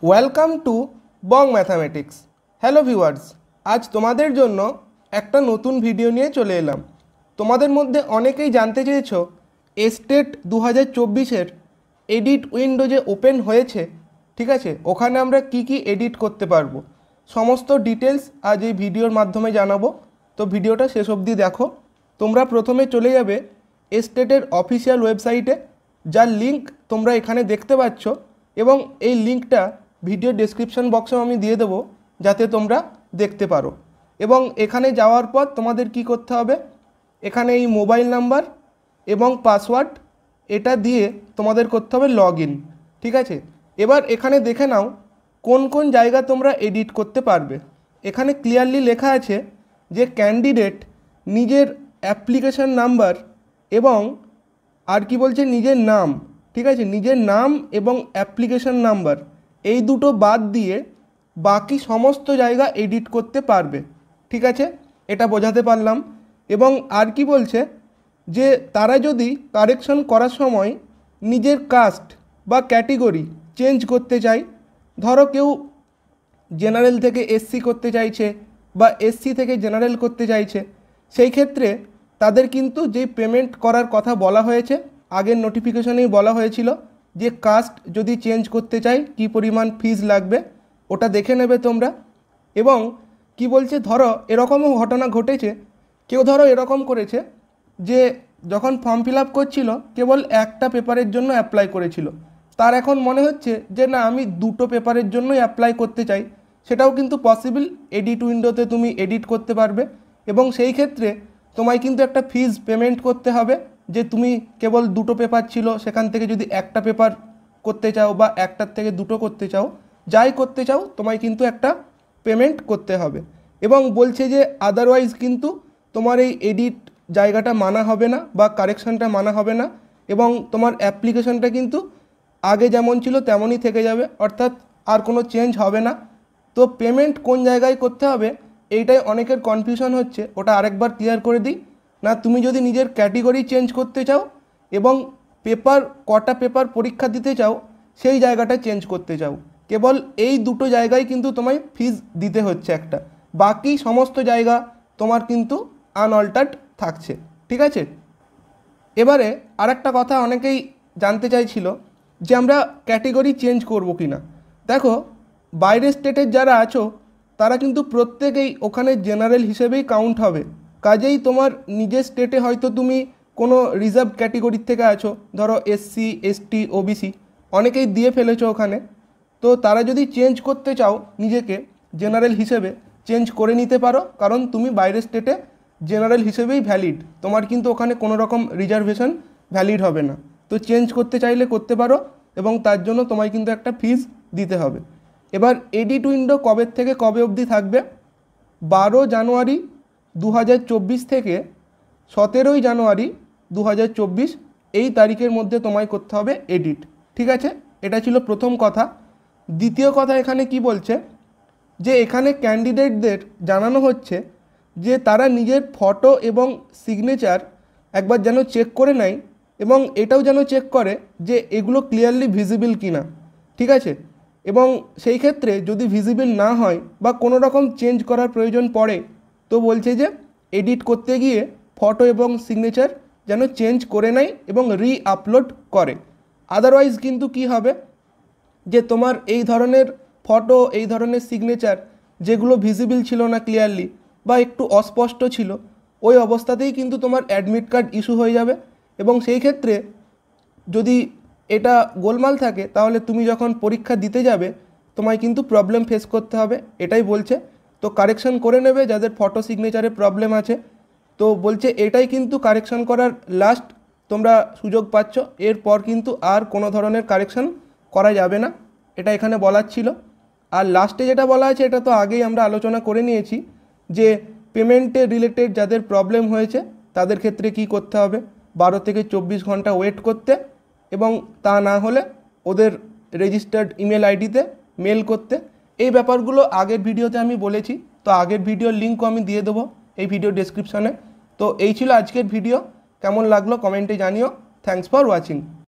Welcome to Bong mathematics. Hello viewers, আজ তোমাদের জন্য একটা নতুন ভিডিও নিয়ে চলে এলাম। তোমাদের মধ্যে অনেকেই জানতে চেয়েছো এস্টেট 2024-এর এডিট উইন্ডো যে ওপেন হয়েছে, ঠিক আছে, ওখানে আমরা কি কি এডিট করতে পারবো সমস্ত ডিটেলস আজ এই ভিডিওর মাধ্যমে জানাবো। তো ভিডিওটা শেষ অবধি দেখো। তোমরা প্রথমে চলে যাবে এস্টেটের অফিসিয়াল ওয়েবসাইটে, যার লিঙ্ক তোমরা এখানে দেখতে পাচ্ছ, এবং এই লিঙ্কটা ভিডিও ডেসক্রিপশন বক্সেও আমি দিয়ে দেবো যাতে তোমরা দেখতে পারো। এবং এখানে যাওয়ার পর তোমাদের কি করতে হবে, এখানে এই মোবাইল নাম্বার এবং পাসওয়ার্ড এটা দিয়ে তোমাদের করতে হবে লগ ইন, ঠিক আছে। এবার এখানে দেখে নাও কোন কোন জায়গা তোমরা এডিট করতে পারবে। এখানে ক্লিয়ারলি লেখা আছে যে ক্যান্ডিডেট নিজের অ্যাপ্লিকেশন নাম্বার এবং আর কি বলছে নিজের নাম, ঠিক আছে, নিজের নাম এবং অ্যাপ্লিকেশন নাম্বার এই দুটো বাদ দিয়ে বাকি সমস্ত জায়গা এডিট করতে পারবে, ঠিক আছে। এটা বোঝাতে পারলাম। এবং আর কি বলছে যে তারা যদি কারেকশন করার সময় নিজের কাস্ট বা ক্যাটেগরি চেঞ্জ করতে চায়, ধরো কেউ জেনারেল থেকে এসসি করতে চাইছে বা এসসি থেকে জেনারেল করতে চাইছে, সেই ক্ষেত্রে তাদের কিন্তু যে পেমেন্ট করার কথা বলা হয়েছে, আগের নোটিফিকেশনেই বলা হয়েছিল যে কাস্ট যদি চেঞ্জ করতে চাই কী পরিমাণ ফিজ লাগবে ওটা দেখে নেবে তোমরা। এবং কি বলছে, ধরো এরকমও ঘটনা ঘটেছে, কেউ ধরো এরকম করেছে যে যখন ফর্ম ফিল আপ করছিল কেবল একটা পেপারের জন্য অ্যাপ্লাই করেছিল, তার এখন মনে হচ্ছে যে না আমি দুটো পেপারের জন্যই অ্যাপ্লাই করতে চাই, সেটাও কিন্তু পসিবল। এডিট উইন্ডোতে তুমি এডিট করতে পারবে এবং সেই ক্ষেত্রে তোমায় কিন্তু একটা ফিজ পেমেন্ট করতে হবে, যে তুমি কেবল দুটো পেপার ছিল সেখান থেকে যদি একটা পেপার করতে চাও বা একটার থেকে দুটো করতে চাও, যাই করতে চাও তোমায় কিন্তু একটা পেমেন্ট করতে হবে। এবং বলছে যে আদারওয়াইজ কিন্তু তোমার এই এডিট জায়গাটা মানা হবে না বা কারেকশানটা মানা হবে না, এবং তোমার অ্যাপ্লিকেশনটা কিন্তু আগে যেমন ছিল তেমনই থেকে যাবে, অর্থাৎ আর কোনো চেঞ্জ হবে না। তো পেমেন্ট কোন জায়গায় করতে হবে এইটাই অনেকের কনফিউশন হচ্ছে, ওটা আরেকবার ক্লিয়ার করে দিই। না, তুমি যদি নিজের ক্যাটেগরি চেঞ্জ করতে চাও এবং পেপার কটা পেপার পরীক্ষা দিতে চাও সেই জায়গাটা চেঞ্জ করতে চাও, কেবল এই দুটো জায়গায় কিন্তু তোমায় ফিজ দিতে হচ্ছে একটা, বাকি সমস্ত জায়গা তোমার কিন্তু আনঅল্টার্ড থাকছে, ঠিক আছে। এবারে আরেকটা কথা অনেকেই জানতে চাইছিল যে আমরা ক্যাটেগরি চেঞ্জ করব কি না। দেখো, বাইরের স্টেটের যারা আছো তারা কিন্তু প্রত্যেকেই ওখানে জেনারেল হিসেবেই কাউন্ট হবে, কাজেই তোমার নিজের স্টেটে হয়তো তুমি কোনো রিজার্ভ ক্যাটেগরির থেকে আছো, ধরো এসসি এসটি ওবিসি অনেকেই দিয়ে ফেলেছো ওখানে, তো তারা যদি চেঞ্জ করতে চাও নিজেকে জেনারেল হিসেবে চেঞ্জ করে নিতে পারো, কারণ তুমি বাইরের স্টেটে জেনারেল হিসেবেই ভ্যালিড, তোমার কিন্তু ওখানে কোনো রকম রিজার্ভেশন ভ্যালিড হবে না। তো চেঞ্জ করতে চাইলে করতে পারো এবং তার জন্য তোমায় কিন্তু একটা ফিজ দিতে হবে। এবার এডিট উইন্ডো কবে থেকে কবে অবধি থাকবে, 12 জানুয়ারি 2024 থেকে 17 জানুয়ারি 2024 এই তারিখের মধ্যে তোমায় করতে হবে এডিট, ঠিক আছে। এটা ছিল প্রথম কথা। দ্বিতীয় কথা এখানে কি বলছে যে এখানে ক্যান্ডিডেটদের জানানো হচ্ছে যে তারা নিজের ফটো এবং সিগনেচার একবার যেন চেক করে নেয় এবং এটাও যেন চেক করে যে এগুলো ক্লিয়ারলি ভিজিবল কিনা, ঠিক আছে। এবং সেই ক্ষেত্রে যদি ভিজিবল না হয় বা কোনো রকম চেঞ্জ করার প্রয়োজন পড়ে, তো বলছে যে এডিট করতে গিয়ে ফটো এবং সিগনেচার যেন চেঞ্জ করে নেয় এবং আপলোড করে। আদারওয়াইজ কিন্তু কি হবে যে তোমার এই ধরনের ফটো এই ধরনের সিগনেচার যেগুলো ভিজিবল ছিল না ক্লিয়ারলি বা একটু অস্পষ্ট ছিল, ওই অবস্থাতেই কিন্তু তোমার অ্যাডমিট কার্ড ইস্যু হয়ে যাবে। এবং সেই ক্ষেত্রে যদি এটা গোলমাল থাকে তাহলে তুমি যখন পরীক্ষা দিতে যাবে তোমায় কিন্তু প্রবলেম ফেস করতে হবে, এটাই বলছে। তো কারেকশন করে নেবে যাদের ফটো সিগনেচারে প্রবলেম আছে। তো বলছে এটাই কিন্তু কারেকশন করার লাস্ট তোমরা সুযোগ পাচ্ছ, এরপর কিন্তু আর কোনো ধরনের কারেকশন করা যাবে না, এটা এখানে বলার ছিল। আর লাস্টে যেটা বলা আছে এটা তো আগেই আমরা আলোচনা করে নিয়েছি যে পেমেন্টে রিলেটেড যাদের প্রবলেম হয়েছে তাদের ক্ষেত্রে কি করতে হবে, 12 থেকে 24 ঘন্টা ওয়েট করতে, এবং তা না হলে ওদের রেজিস্টার্ড ইমেল আইডিতে মেল করতে। এই ব্যাপারগুলো আগের ভিডিওতে আমি বলেছি, তো আগের ভিডিওর লিঙ্কও আমি দিয়ে দেবো এই ভিডিও ডেসক্রিপশনে। তো এই ছিল আজকের ভিডিও, কেমন লাগলো কমেন্টে জানিও। Thanks for watching.